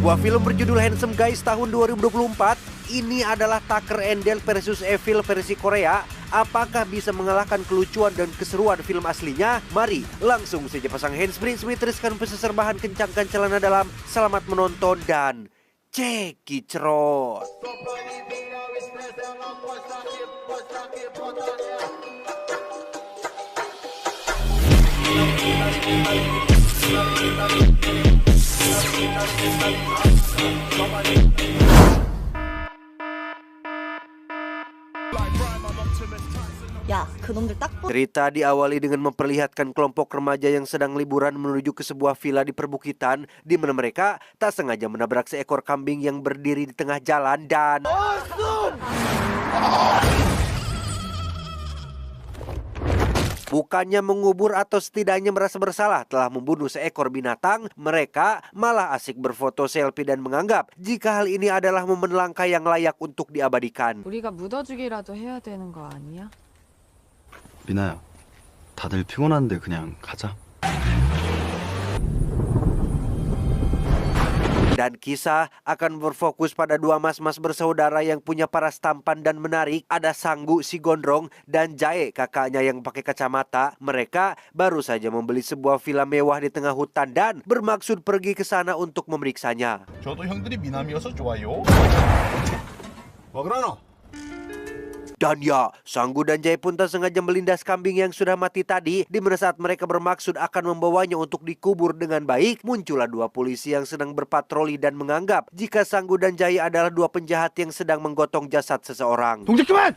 Sebuah film berjudul Handsome Guys tahun 2024, ini adalah Tucker and Dale versus Evil versi Korea. Apakah bisa mengalahkan kelucuan dan keseruan film aslinya? Mari langsung saja pasang handsfree, teruskan peseserbahan, kencangkan celana dalam. Selamat menonton dan cekicrot. Ya, 그놈들 딱 Cerita diawali dengan memperlihatkan kelompok remaja yang sedang liburan menuju ke sebuah villa di perbukitan, di mana mereka tak sengaja menabrak seekor kambing yang berdiri di tengah jalan dan bukannya mengubur atau setidaknya merasa bersalah telah membunuh seekor binatang, mereka malah asik berfoto selfie dan menganggap jika hal ini adalah momen langka yang layak untuk diabadikan. 우리가 묻어주기라도 해야 되는 거 아니야? 미나야, 다들 피곤한데 그냥 가자. Dan kisah akan berfokus pada dua mas-mas bersaudara yang punya paras tampan dan menarik. Ada Sanggu si gondrong dan Jae kakaknya yang pakai kacamata. Mereka baru saja membeli sebuah villa mewah di tengah hutan dan bermaksud pergi ke sana untuk memeriksanya. 저도 형들이 미남이어서 좋아요. 먹으라노. Dan ya, Sanggu dan Jae pun tak sengaja melindas kambing yang sudah mati tadi, di mana saat mereka bermaksud akan membawanya untuk dikubur dengan baik, muncullah dua polisi yang sedang berpatroli dan menganggap jika Sanggu dan Jae adalah dua penjahat yang sedang menggotong jasad seseorang. 동작 그만!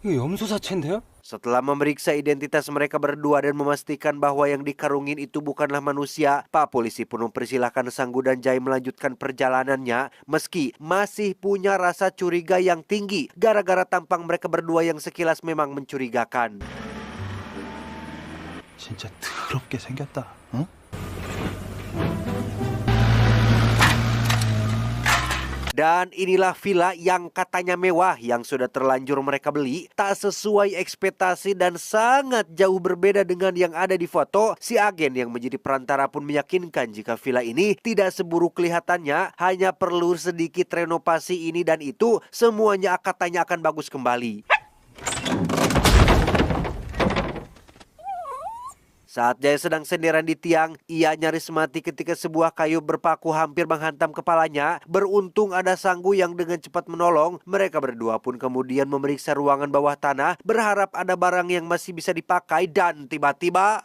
이거 염소사체인데요? Setelah memeriksa identitas mereka berdua dan memastikan bahwa yang dikarungin itu bukanlah manusia, Pak Polisi pun mempersilahkan Sanggu dan Jae melanjutkan perjalanannya meski masih punya rasa curiga yang tinggi gara-gara tampang mereka berdua yang sekilas memang mencurigakan. 진짜 더럽게 생겼다. 응? Dan inilah villa yang katanya mewah yang sudah terlanjur mereka beli. Tak sesuai ekspektasi dan sangat jauh berbeda dengan yang ada di foto. Si agen yang menjadi perantara pun meyakinkan jika villa ini tidak seburuk kelihatannya. Hanya perlu sedikit renovasi ini dan itu. Semuanya katanya akan bagus kembali. Saat Jae sedang senderan di tiang, ia nyaris mati ketika sebuah kayu berpaku hampir menghantam kepalanya. Beruntung ada Sanggu yang dengan cepat menolong. Mereka berdua pun kemudian memeriksa ruangan bawah tanah, berharap ada barang yang masih bisa dipakai dan tiba-tiba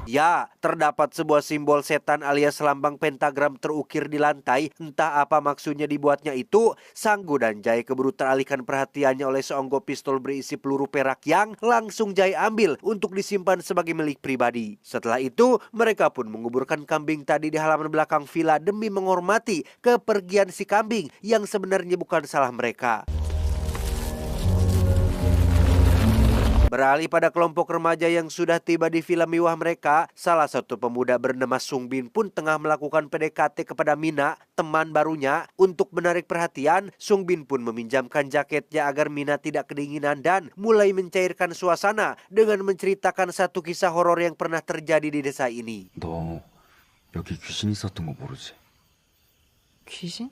ya, terdapat sebuah simbol setan alias lambang pentagram terukir di lantai. Entah apa maksudnya dibuatnya itu. Sanggu dan Jae keburu teralihkan perhatiannya oleh seonggok pistol berisi peluru perak yang langsung Jae ambil untuk disimpan sebagai milik pribadi. Setelah itu, mereka pun menguburkan kambing tadi di halaman belakang villa demi menghormati kepergian si kambing yang sebenarnya bukan salah mereka. Beralih pada kelompok remaja yang sudah tiba di villa mewah mereka, salah satu pemuda bernama Sung Bin pun tengah melakukan PDKT kepada Mina, teman barunya. Untuk menarik perhatian, Sung Bin pun meminjamkan jaketnya agar Mina tidak kedinginan dan mulai mencairkan suasana dengan menceritakan satu kisah horor yang pernah terjadi di desa ini. 너 여기 귀신 있었던 거 모르지? 귀신?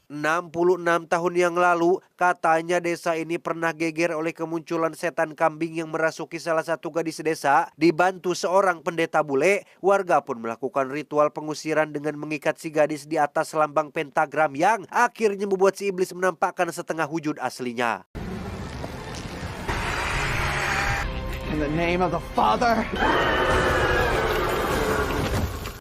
66 tahun yang lalu, katanya desa ini pernah geger oleh kemunculan setan kambing yang merasuki salah satu gadis desa. Dibantu seorang pendeta bule, warga pun melakukan ritual pengusiran dengan mengikat si gadis di atas lambang pentagram yang akhirnya membuat si iblis menampakkan setengah wujud aslinya. In the name of the Father.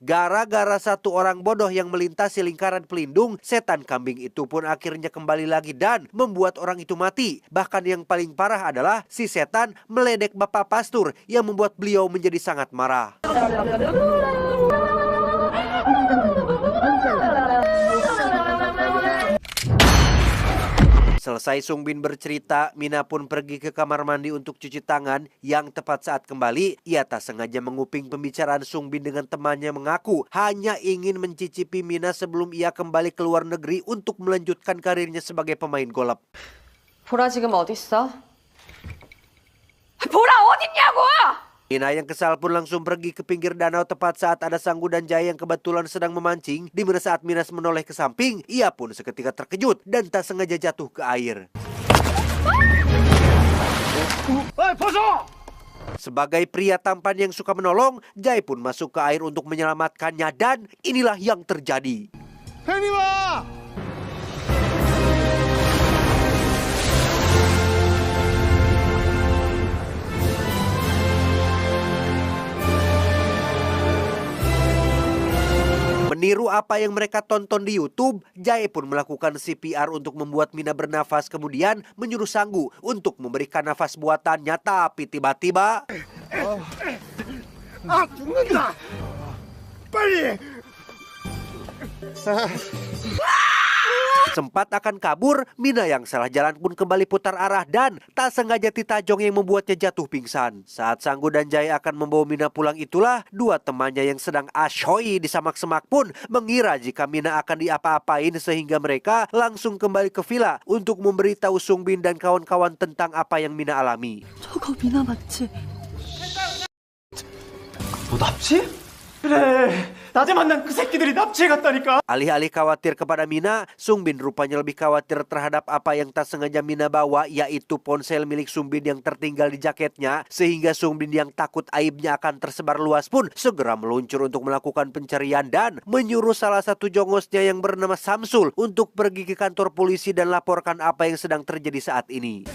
Gara-gara satu orang bodoh yang melintasi lingkaran pelindung, setan kambing itu pun akhirnya kembali lagi dan membuat orang itu mati. Bahkan yang paling parah adalah si setan meledek Bapak Pastur yang membuat beliau menjadi sangat marah. Selesai Sungbin bercerita, Mina pun pergi ke kamar mandi untuk cuci tangan. Yang tepat saat kembali, ia tak sengaja menguping pembicaraan Sungbin dengan temannya mengaku hanya ingin mencicipi Mina sebelum ia kembali ke luar negeri untuk melanjutkan karirnya sebagai pemain golf. 보라 지금 어딨어? 보라 어딨냐고! Mina yang kesal pun langsung pergi ke pinggir danau tepat saat ada Sanggu dan Jaya yang kebetulan sedang memancing. Di mana saat Mina menoleh ke samping, ia pun seketika terkejut dan tak sengaja jatuh ke air. Sebagai pria tampan yang suka menolong, Jai pun masuk ke air untuk menyelamatkannya dan inilah yang terjadi. Meniru apa yang mereka tonton di YouTube, Jai pun melakukan CPR untuk membuat Mina bernafas, kemudian menyuruh Sanggu untuk memberikan nafas buatannya, tapi tiba-tiba sempat akan kabur, Mina yang salah jalan pun kembali putar arah dan tak sengaja ditajong yang membuatnya jatuh pingsan. Saat Sanggu dan Jai akan membawa Mina pulang itulah, dua temannya yang sedang asyoi di samak-semak pun mengira jika Mina akan diapa-apain sehingga mereka langsung kembali ke villa untuk memberitahu Sungbin dan kawan-kawan tentang apa yang Mina alami. 저거 미나 맞지? 뭐 납치? 그래, 낮에 만난 그 새끼들이 납치해 갔다니까. Alih-alih khawatir kepada Mina, Sungbin rupanya lebih khawatir terhadap apa yang tak sengaja Mina bawa, yaitu ponsel milik Sungbin yang tertinggal di jaketnya. Sehingga Sungbin yang takut aibnya akan tersebar luas pun segera meluncur untuk melakukan pencarian dan menyuruh salah satu jongosnya yang bernama Samsul untuk pergi ke kantor polisi dan laporkan apa yang sedang terjadi saat ini.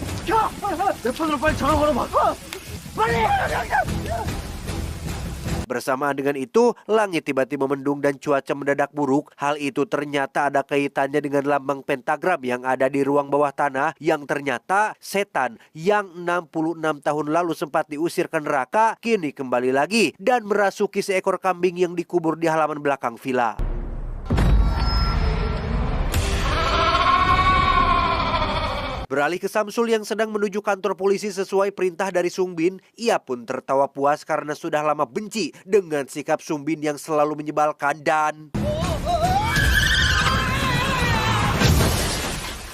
Bersamaan dengan itu, langit tiba-tiba mendung dan cuaca mendadak buruk. Hal itu ternyata ada kaitannya dengan lambang pentagram yang ada di ruang bawah tanah, yang ternyata setan yang 66 tahun lalu sempat diusir ke neraka, kini kembali lagi dan merasuki seekor kambing yang dikubur di halaman belakang villa. Beralih ke Samsul yang sedang menuju kantor polisi sesuai perintah dari Sungbin, ia pun tertawa puas karena sudah lama benci dengan sikap Sungbin yang selalu menyebalkan dan...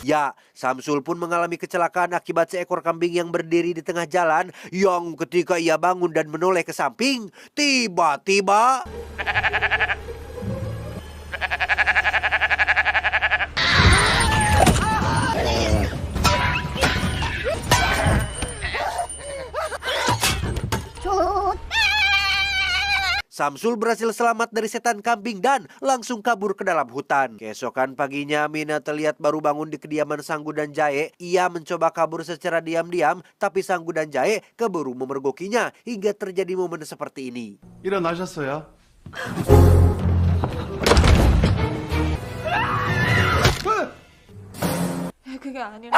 Ya, Samsul pun mengalami kecelakaan akibat seekor kambing yang berdiri di tengah jalan, yang ketika ia bangun dan menoleh ke samping, tiba-tiba... Samsul berhasil selamat dari setan kambing dan langsung kabur ke dalam hutan. Keesokan paginya, Mina terlihat baru bangun di kediaman Sanggu dan Jae. Ia mencoba kabur secara diam-diam, tapi Sanggu dan Jae keburu memergokinya hingga terjadi momen seperti ini. 일어나셨어요? 그게 아니라...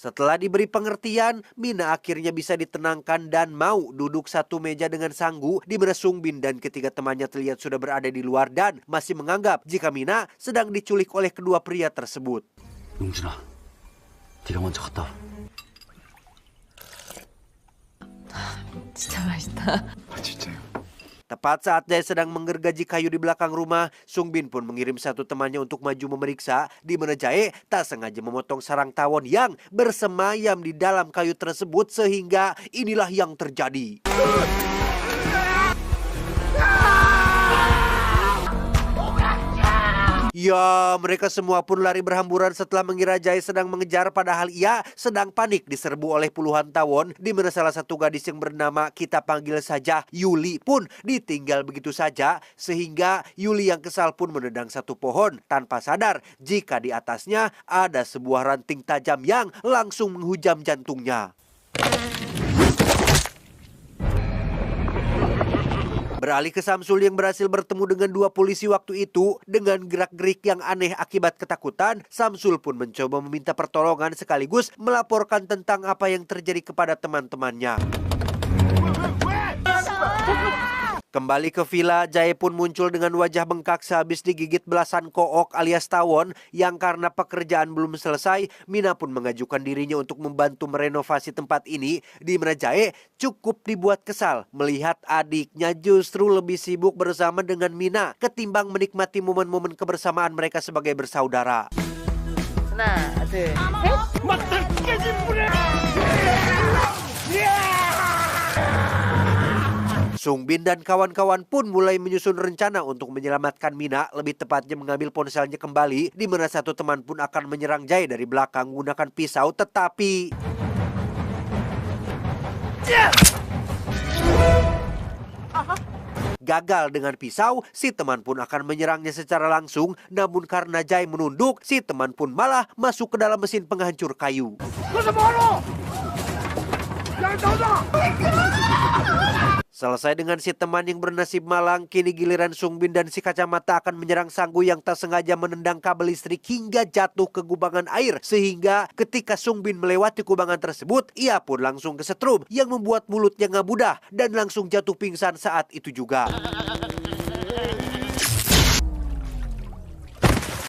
Setelah diberi pengertian, Mina akhirnya bisa ditenangkan dan mau duduk satu meja dengan Sanggu, di mana Sungbin dan ketiga temannya terlihat sudah berada di luar dan masih menganggap jika Mina sedang diculik oleh kedua pria tersebut. 용준아, 네가 먼저 갔다 와. 진짜 맛있다. 아 진짜요? Tepat saat Jai sedang menggergaji kayu di belakang rumah, Sungbin pun mengirim satu temannya untuk maju memeriksa, di mana Jae tak sengaja memotong sarang tawon yang bersemayam di dalam kayu tersebut sehingga inilah yang terjadi. Ya, mereka semua pun lari berhamburan setelah mengira Jai sedang mengejar, padahal ia sedang panik diserbu oleh puluhan tawon, di mana salah satu gadis yang bernama kita panggil saja Yuli pun ditinggal begitu saja, sehingga Yuli yang kesal pun menendang satu pohon tanpa sadar jika di atasnya ada sebuah ranting tajam yang langsung menghujam jantungnya. Beralih ke Samsul yang berhasil bertemu dengan dua polisi waktu itu. Dengan gerak-gerik yang aneh akibat ketakutan, Samsul pun mencoba meminta pertolongan sekaligus melaporkan tentang apa yang terjadi kepada teman-temannya. Kembali ke villa, Jae pun muncul dengan wajah bengkak sehabis digigit belasan kook alias tawon yang karena pekerjaan belum selesai, Mina pun mengajukan dirinya untuk membantu merenovasi tempat ini, di mana Jae cukup dibuat kesal melihat adiknya justru lebih sibuk bersama dengan Mina ketimbang menikmati momen-momen kebersamaan mereka sebagai bersaudara. Sungbin dan kawan-kawan pun mulai menyusun rencana untuk menyelamatkan Mina, lebih tepatnya mengambil ponselnya kembali, di mana satu teman pun akan menyerang Jae dari belakang menggunakan pisau, tetapi gagal dengan pisau. Si teman pun akan menyerangnya secara langsung, namun karena Jae menunduk, si teman pun malah masuk ke dalam mesin penghancur kayu. Selesai dengan si teman yang bernasib malang, kini giliran Sungbin dan si kacamata akan menyerang Sanggu yang tak sengaja menendang kabel listrik hingga jatuh ke kubangan air. Sehingga ketika Sungbin melewati kubangan tersebut, ia pun langsung kesetrum yang membuat mulutnya ngabudah dan langsung jatuh pingsan saat itu juga.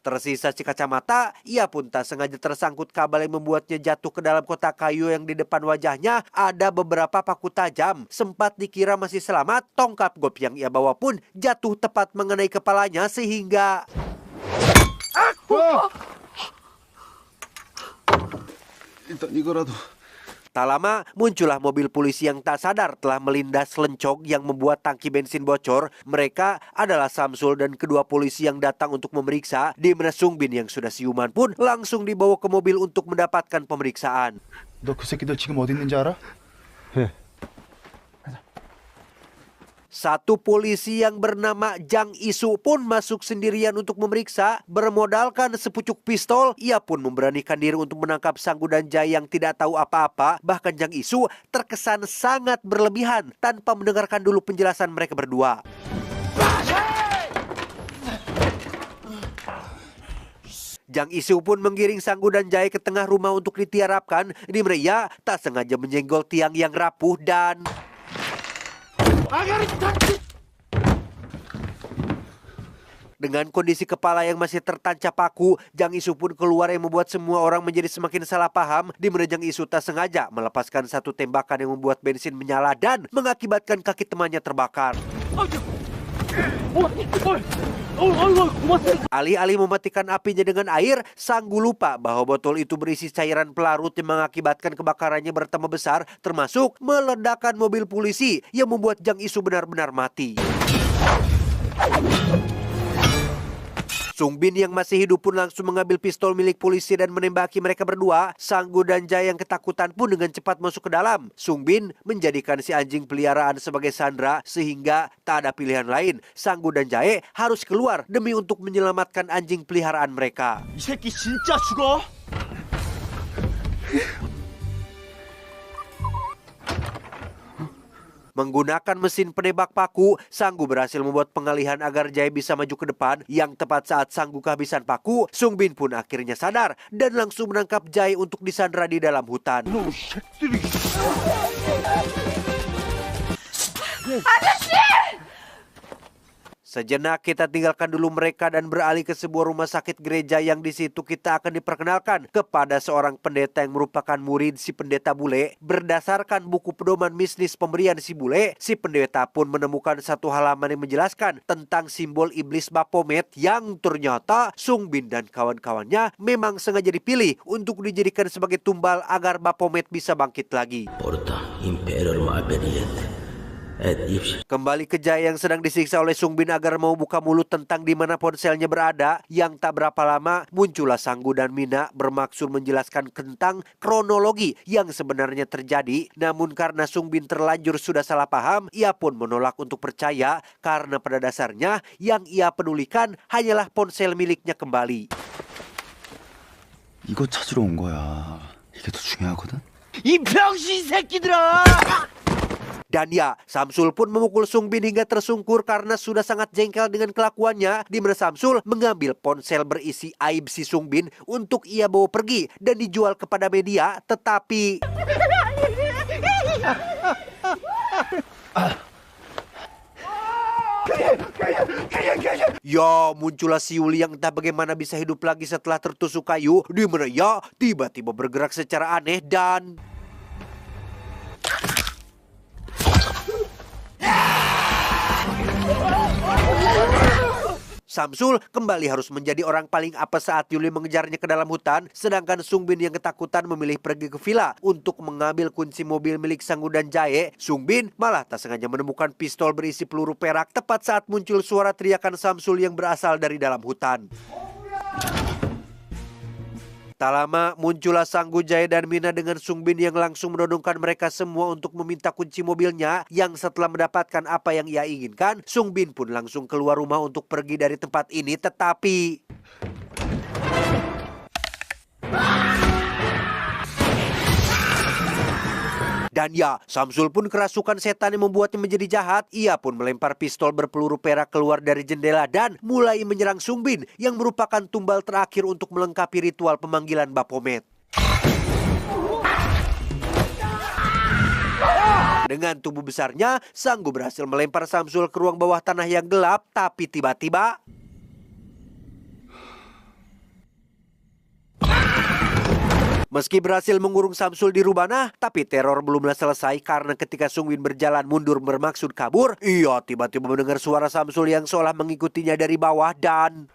Tersisa si kacamata, ia pun tak sengaja tersangkut kabel yang membuatnya jatuh ke dalam kotak kayu yang di depan wajahnya ada beberapa paku tajam. Sempat dikira masih selamat, tongkat golf yang ia bawa pun jatuh tepat mengenai kepalanya sehingga... Tak lama, muncullah mobil polisi yang tak sadar telah melindas lencong yang membuat tangki bensin bocor. Mereka adalah Samsul dan kedua polisi yang datang untuk memeriksa, di mana Sungbin yang sudah siuman pun langsung dibawa ke mobil untuk mendapatkan pemeriksaan. 너 그 새끼들 지금 어디 있는지 알아? Satu polisi yang bernama Jang Isu pun masuk sendirian untuk memeriksa. Bermodalkan sepucuk pistol, ia pun memberanikan diri untuk menangkap Sanggu dan Jae yang tidak tahu apa-apa. Bahkan Jang Isu terkesan sangat berlebihan tanpa mendengarkan dulu penjelasan mereka berdua. Jang Isu pun menggiring Sanggu dan Jae ke tengah rumah untuk ditiarapkan, di mana ia tak sengaja menyenggol tiang yang rapuh dan... Dengan kondisi kepala yang masih tertancap paku, Jang Isu pun keluar yang membuat semua orang menjadi semakin salah paham, di mana Jang Isu tak sengaja melepaskan satu tembakan yang membuat bensin menyala dan mengakibatkan kaki temannya terbakar. Alih-alih mematikan apinya dengan air, Sanggu lupa bahwa botol itu berisi cairan pelarut yang mengakibatkan kebakarannya bertambah besar, termasuk meledakkan mobil polisi yang membuat Jang Isu benar-benar mati. Sungbin yang masih hidup pun langsung mengambil pistol milik polisi dan menembaki mereka berdua. Sanggu dan Jae yang ketakutan pun dengan cepat masuk ke dalam. Sungbin menjadikan si anjing peliharaan sebagai sandera sehingga tak ada pilihan lain. Sanggu dan Jae harus keluar demi untuk menyelamatkan anjing peliharaan mereka. 이 새끼 진짜 죽어? Menggunakan mesin penembak paku, Sanggu berhasil membuat pengalihan agar Jae bisa maju ke depan. Yang tepat saat Sanggu kehabisan paku, Sungbin pun akhirnya sadar dan langsung menangkap Jae untuk disandera di dalam hutan. Sejenak kita tinggalkan dulu mereka dan beralih ke sebuah rumah sakit gereja yang di situ kita akan diperkenalkan kepada seorang pendeta yang merupakan murid si pendeta bule. Berdasarkan buku pedoman bisnis pemberian si bule, si pendeta pun menemukan satu halaman yang menjelaskan tentang simbol iblis Baphomet yang ternyata Sungbin dan kawan-kawannya memang sengaja dipilih untuk dijadikan sebagai tumbal agar Baphomet bisa bangkit lagi. Kembali ke Jae yang sedang disiksa oleh Sungbin agar mau buka mulut tentang di mana ponselnya berada. Yang tak berapa lama muncullah Sanggu dan Mina bermaksud menjelaskan tentang kronologi yang sebenarnya terjadi. Namun karena Sungbin terlanjur sudah salah paham, ia pun menolak untuk percaya karena pada dasarnya yang ia pedulikan hanyalah ponsel miliknya kembali. 이거 찾으러 온 거야. 이게 더 중요하거든. 이 병신 새끼들아! Dan ya, Samsul pun memukul Sungbin hingga tersungkur karena sudah sangat jengkel dengan kelakuannya. Di mana Samsul mengambil ponsel berisi aib si Sungbin untuk ia bawa pergi dan dijual kepada media. Tetapi Ya, muncullah si Yuli yang entah bagaimana bisa hidup lagi setelah tertusuk kayu, di mana ya tiba-tiba bergerak secara aneh dan Samsul kembali harus menjadi orang paling apes saat Yuli mengejarnya ke dalam hutan, sedangkan Sungbin yang ketakutan memilih pergi ke villa untuk mengambil kunci mobil milik Sanggu dan Jae. Sungbin malah tak sengaja menemukan pistol berisi peluru perak tepat saat muncul suara teriakan Samsul yang berasal dari dalam hutan. Tak lama muncullah Sanggu, Jae dan Mina dengan Sungbin yang langsung menodongkan mereka semua untuk meminta kunci mobilnya, yang setelah mendapatkan apa yang ia inginkan, Sungbin pun langsung keluar rumah untuk pergi dari tempat ini, tetapi dan ya, Samsul pun kerasukan setan yang membuatnya menjadi jahat. Ia pun melempar pistol berpeluru perak keluar dari jendela dan mulai menyerang Sungbin yang merupakan tumbal terakhir untuk melengkapi ritual pemanggilan Baphomet. Dengan tubuh besarnya, Sanggu berhasil melempar Samsul ke ruang bawah tanah yang gelap, tapi tiba-tiba meski berhasil mengurung Samsul di rubana, tapi teror belumlah selesai karena ketika Sungbin berjalan mundur bermaksud kabur, ia tiba-tiba mendengar suara Samsul yang seolah mengikutinya dari bawah dan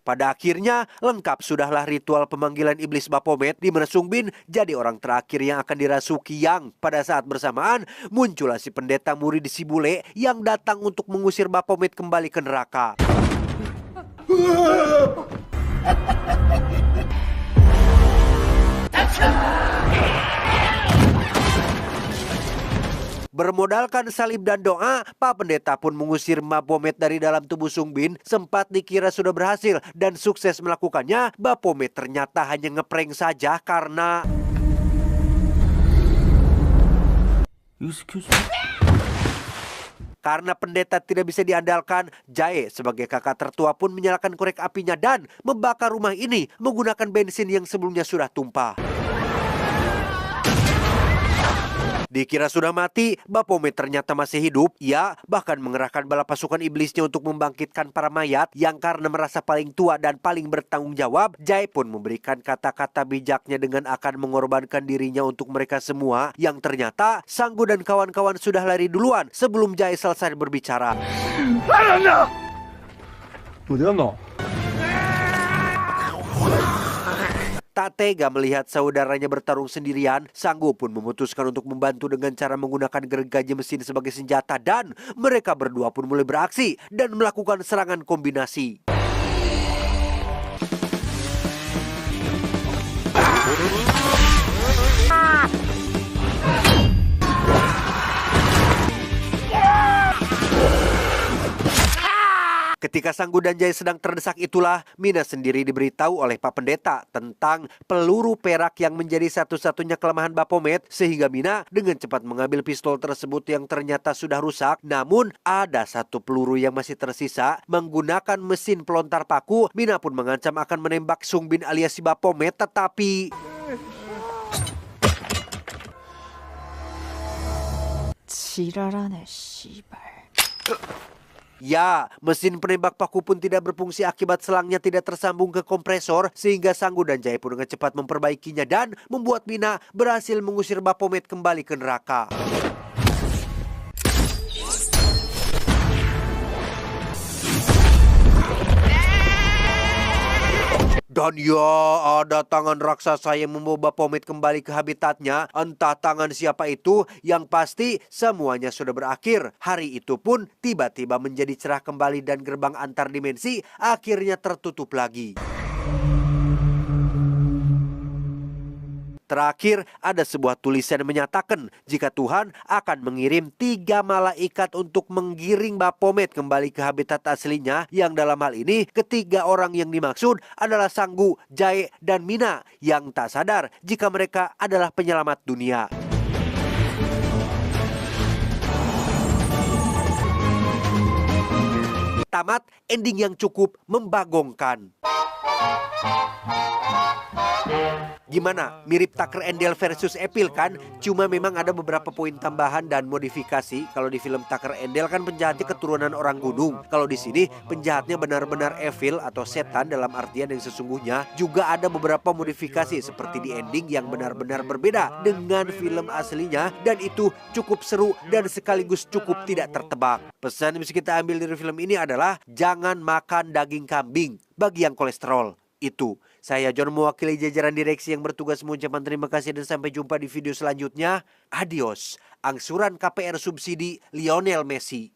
pada akhirnya lengkap sudahlah ritual pemanggilan iblis Baphomet, di mana Sungbin jadi orang terakhir yang akan dirasuki, yang pada saat bersamaan muncullah si pendeta murid si bule yang datang untuk mengusir Baphomet kembali ke neraka. Bermodalkan salib dan doa, Pak Pendeta pun mengusir Baphomet dari dalam tubuh Sungbin. Sempat dikira sudah berhasil dan sukses melakukannya, Baphomet ternyata hanya ngeprank saja karena karena pendeta tidak bisa diandalkan. Jae sebagai kakak tertua pun menyalakan korek apinya dan membakar rumah ini menggunakan bensin yang sebelumnya sudah tumpah. Dikira sudah mati, Baphomet ternyata masih hidup. Ia bahkan mengerahkan bala pasukan iblisnya untuk membangkitkan para mayat, yang karena merasa paling tua dan paling bertanggung jawab, Jae pun memberikan kata-kata bijaknya dengan akan mengorbankan dirinya untuk mereka semua, yang ternyata Sanggu dan kawan-kawan sudah lari duluan sebelum Jae selesai berbicara. Tak tega melihat saudaranya bertarung sendirian, Sanggu pun memutuskan untuk membantu dengan cara menggunakan gergaji mesin sebagai senjata, dan mereka berdua pun mulai beraksi dan melakukan serangan kombinasi. Ketika Sanggu dan Jae sedang terdesak itulah, Mina sendiri diberitahu oleh Pak Pendeta tentang peluru perak yang menjadi satu-satunya kelemahan Baphomet, sehingga Mina dengan cepat mengambil pistol tersebut yang ternyata sudah rusak. Namun ada satu peluru yang masih tersisa. Menggunakan mesin pelontar paku, Mina pun mengancam akan menembak Sungbin alias si Baphomet, tetapi 지랄하네 씨발. ya, mesin penembak paku pun tidak berfungsi akibat selangnya tidak tersambung ke kompresor, sehingga Sanggu dan Jae pun dengan cepat memperbaikinya dan membuat Mina berhasil mengusir Baphomet kembali ke neraka. Dan ya, ada tangan raksasa yang membawa Baphomet kembali ke habitatnya. Entah tangan siapa itu, yang pasti semuanya sudah berakhir. Hari itu pun tiba-tiba menjadi cerah kembali dan gerbang antar dimensi akhirnya tertutup lagi. Terakhir, ada sebuah tulisan yang menyatakan jika Tuhan akan mengirim 3 malaikat untuk menggiring Baphomet kembali ke habitat aslinya, yang dalam hal ini ketiga orang yang dimaksud adalah Sanggu, Jae, dan Mina, yang tak sadar jika mereka adalah penyelamat dunia. Tamat ending yang cukup membagongkan. Gimana? Mirip Tucker and Dale versus Evil kan? Cuma memang ada beberapa poin tambahan dan modifikasi. Kalau di film Tucker and Dale kan penjahatnya keturunan orang gunung. Kalau di sini penjahatnya benar-benar evil atau setan dalam artian yang sesungguhnya. Juga ada beberapa modifikasi seperti di ending yang benar-benar berbeda dengan film aslinya. Dan itu cukup seru dan sekaligus cukup tidak tertebak. Pesan yang bisa kita ambil dari film ini adalah jangan makan daging kambing bagi yang kolesterol. Itu. Saya John mewakili jajaran direksi yang bertugas mengucapkan terima kasih dan sampai jumpa di video selanjutnya. Adios. Angsuran KPR subsidi Lionel Messi.